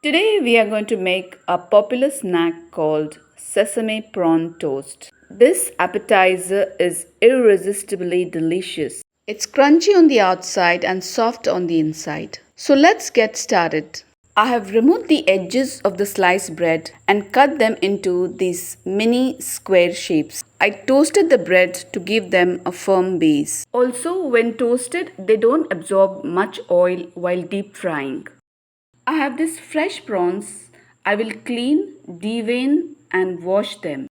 Today we are going to make a popular snack called Sesame Prawn Toast. This appetizer is irresistibly delicious. It's crunchy on the outside and soft on the inside. So let's get started. I have removed the edges of the sliced bread and cut them into these mini square shapes. I toasted the bread to give them a firm base. Also, when toasted, they don't absorb much oil while deep frying. I have these fresh prawns. I will clean, devein and wash them.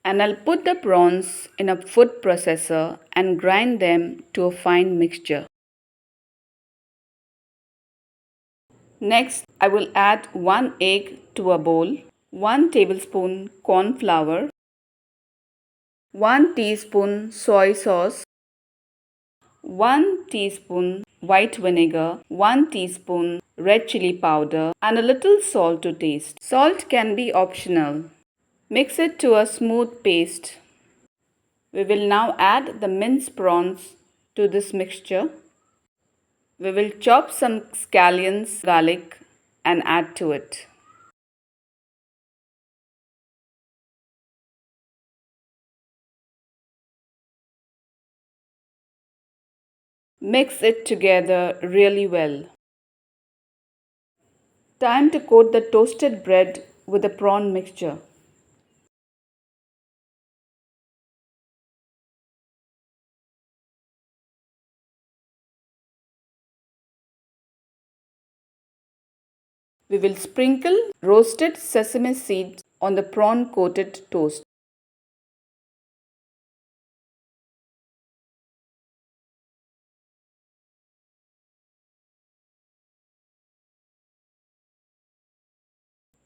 And I'll put the prawns in a food processor and grind them to a fine mixture. Next, I will add 1 egg to a bowl, 1 tablespoon corn flour, 1 teaspoon soy sauce, 1 teaspoon white vinegar, 1 teaspoon red chili powder, and a little salt to taste. Salt can be optional. Mix it to a smooth paste. We will now add the minced prawns to this mixture. We will chop some scallions, garlic, and add to it. Mix it together really well. Time to coat the toasted bread with the prawn mixture. We will sprinkle roasted sesame seeds on the prawn coated toast.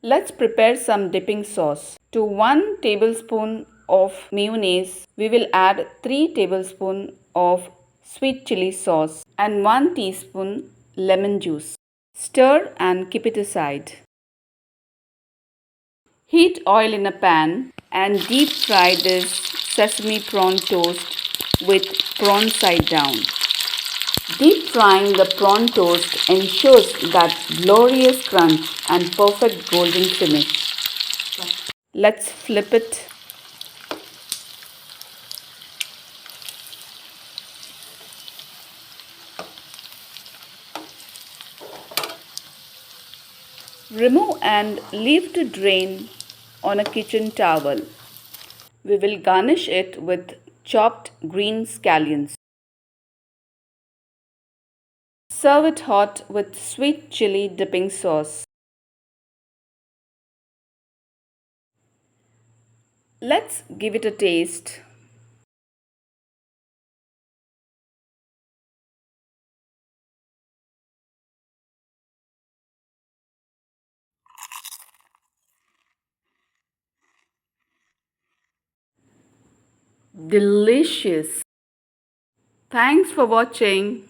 Let's prepare some dipping sauce. To 1 tablespoon of mayonnaise, we will add 3 tablespoons of sweet chili sauce and 1 teaspoon lemon juice. Stir and keep it aside. Heat oil in a pan and deep fry this sesame prawn toast with prawn side down. Deep frying the prawn toast ensures that glorious crunch and perfect golden finish. Let's flip it. Remove and leave to drain on a kitchen towel. We will garnish it with chopped green scallions. Serve it hot with sweet chili dipping sauce. Let's give it a taste. Delicious. Thanks for watching.